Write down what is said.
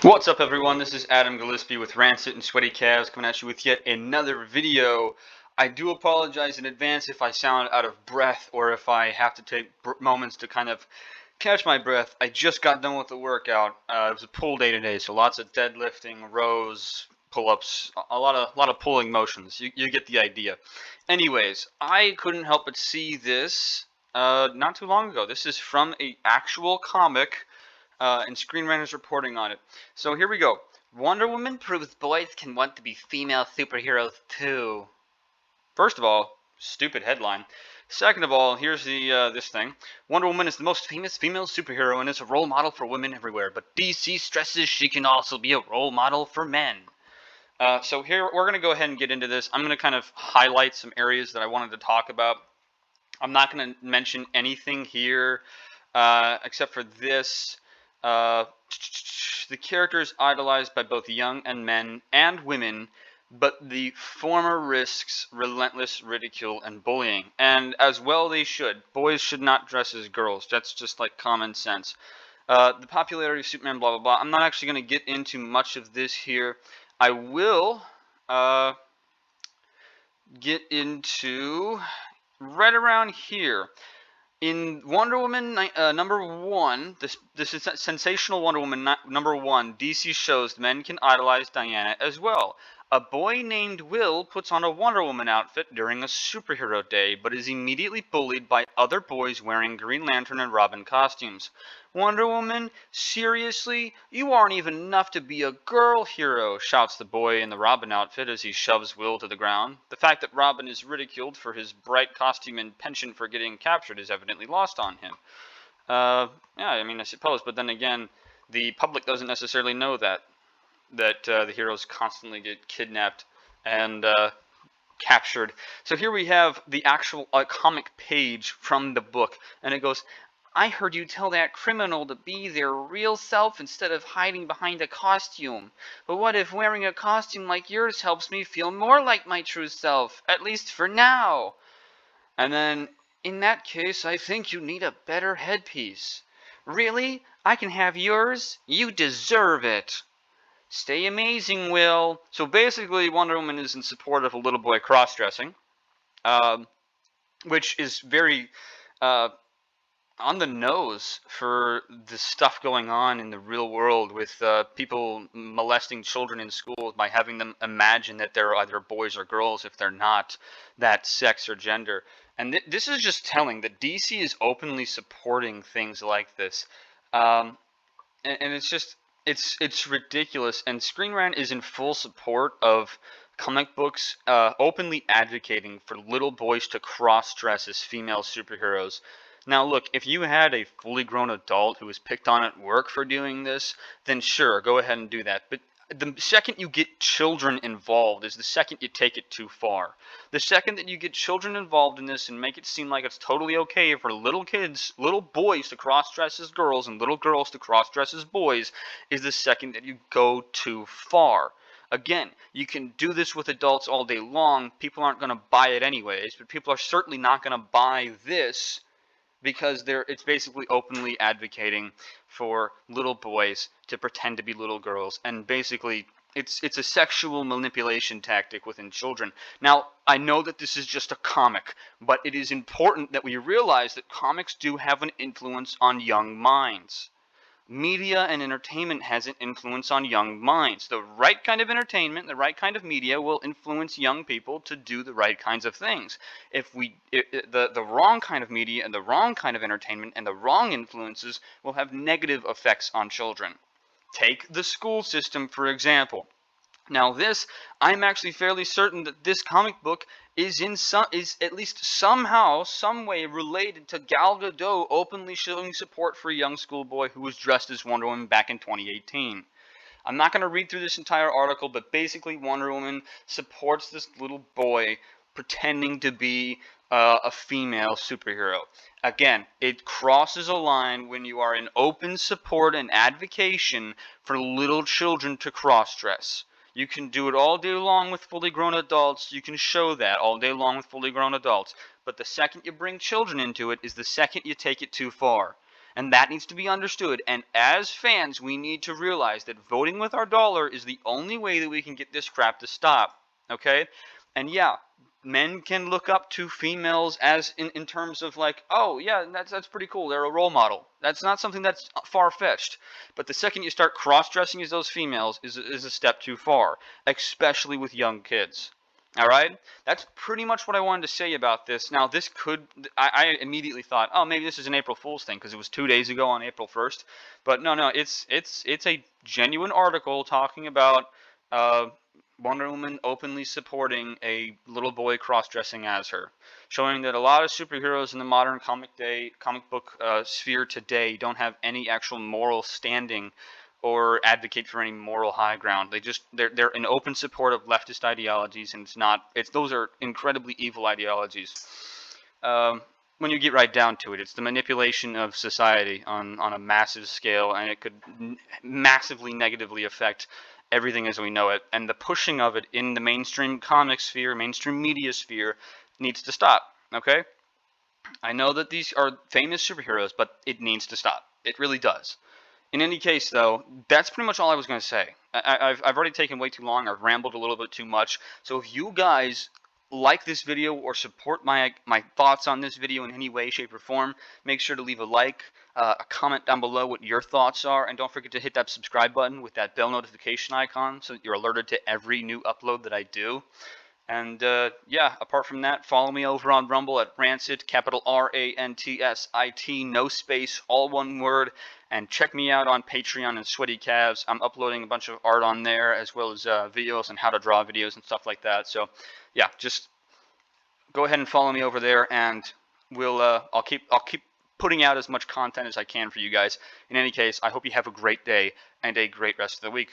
What's up, everyone? This is Adam Gillespie with Rancid and Sweaty Calves coming at you with yet another video. I do apologize in advance if I sound out of breath or if I have to take moments to kind of catch my breath. I just got done with the workout. It was a pull day today, so lots of deadlifting, rows, pull-ups, a lot of pulling motions. You get the idea. Anyways, I couldn't help but see this not too long ago. This is from an actual comic. And Screen Rant reporting on it. So here we go. Wonder Woman proves boys can want to be female superheroes too. First of all, stupid headline. Second of all, here's the this thing. Wonder Woman is the most famous female superhero and is a role model for women everywhere, but DC stresses she can also be a role model for men. So here, we're going to go ahead and get into this. I'm going to kind of highlight some areas that I wanted to talk about. I'm not going to mention anything here except for this. The character is idolized by both young and men and women, but the former risks relentless ridicule and bullying. And as well they should. Boys should not dress as girls. That's just like common sense. The popularity of Superman, blah, blah, blah. I'm not actually going to get into much of this here. I will get into right around here. In Wonder Woman number 1, this is sensational Wonder Woman number 1, DC shows men can idolize Diana as well. A boy named Will puts on a Wonder Woman outfit during a superhero day, but is immediately bullied by other boys wearing Green Lantern and Robin costumes. Wonder Woman, seriously? You aren't even enough to be a girl hero, shouts the boy in the Robin outfit as he shoves Will to the ground. The fact that Robin is ridiculed for his bright costume and penchant for getting captured is evidently lost on him. Yeah, I mean, I suppose, but then again, the public doesn't necessarily know that the heroes constantly get kidnapped and captured. So here we have the actual comic page from the book, and it goes, I heard you tell that criminal to be their real self instead of hiding behind a costume. But what if wearing a costume like yours helps me feel more like my true self, at least for now? And then, in that case, I think you need a better headpiece. Really? I can have yours? You deserve it. Stay amazing, Will. So basically, Wonder Woman is in support of a little boy cross-dressing, which is very on the nose for the stuff going on in the real world with people molesting children in schools by having them imagine that they're either boys or girls if they're not that sex or gender. And this is just telling that DC is openly supporting things like this. And it's just it's ridiculous. And Screen Rant is in full support of comic books openly advocating for little boys to cross-dress as female superheroes. Now look, if you had a fully grown adult who was picked on at work for doing this, then sure, go ahead and do that. But the second you get children involved is the second you take it too far. The second that you get children involved in this and make it seem like it's totally okay for little kids, little boys to cross-dress as girls and little girls to cross-dress as boys is the second that you go too far. Again, you can do this with adults all day long. People aren't going to buy it anyways, but people are certainly not going to buy this because it's basically openly advocating for little boys to pretend to be little girls, and basically it's a sexual manipulation tactic within children. Now, I know that this is just a comic, but it is important that we realize that comics do have an influence on young minds. Media and entertainment has an influence on young minds. The right kind of entertainment, the right kind of media will influence young people to do the right kinds of things. If the wrong kind of media and the wrong kind of entertainment and the wrong influences will have negative effects on children. Take the school system, for example. Now this, I'm actually fairly certain that this comic book is at least somehow, some way related to Gal Gadot openly showing support for a young schoolboy who was dressed as Wonder Woman back in 2018. I'm not going to read through this entire article, but basically Wonder Woman supports this little boy pretending to be a female superhero. Again, it crosses a line when you are in open support and advocation for little children to cross-dress. You can do it all day long with fully grown adults. You can show that all day long with fully grown adults. But the second you bring children into it is the second you take it too far. And that needs to be understood. And as fans, we need to realize that voting with our dollar is the only way that we can get this crap to stop. Okay? And yeah, men can look up to females as in terms of like, oh yeah, that's pretty cool. They're a role model. That's not something that's far-fetched. But the second you start cross-dressing as those females is a step too far, especially with young kids. All right, that's pretty much what I wanted to say about this. Now, this could, I immediately thought, oh, maybe this is an April Fool's thing because it was 2 days ago on April 1st. But no, it's a genuine article talking about uh, Wonder Woman openly supporting a little boy cross-dressing as her, showing that a lot of superheroes in the modern comic book sphere today don't have any actual moral standing or advocate for any moral high ground. They're in open support of leftist ideologies, and those are incredibly evil ideologies. Um, when you get right down to it, it's the manipulation of society on a massive scale, and it could massively negatively affect everything as we know it. And the pushing of it in the mainstream comic sphere, mainstream media sphere, needs to stop. Okay, I know that these are famous superheroes, but it needs to stop. It really does. In any case, though, that's pretty much all I was going to say. I've already taken way too long. I've rambled a little bit too much. So if you guys like this video or support my thoughts on this video in any way, shape, or form, make sure to leave a like, a comment down below what your thoughts are, and don't forget to hit that subscribe button with that bell notification icon so that you're alerted to every new upload that I do. And yeah, apart from that, follow me over on Rumble at Rancid, capital RANTSIT, no space, all one word. And check me out on Patreon and Sweaty Calves. I'm uploading a bunch of art on there, as well as videos and how to draw videos and stuff like that. So yeah, just go ahead and follow me over there, and I'll keep putting out as much content as I can for you guys. In any case, I hope you have a great day and a great rest of the week.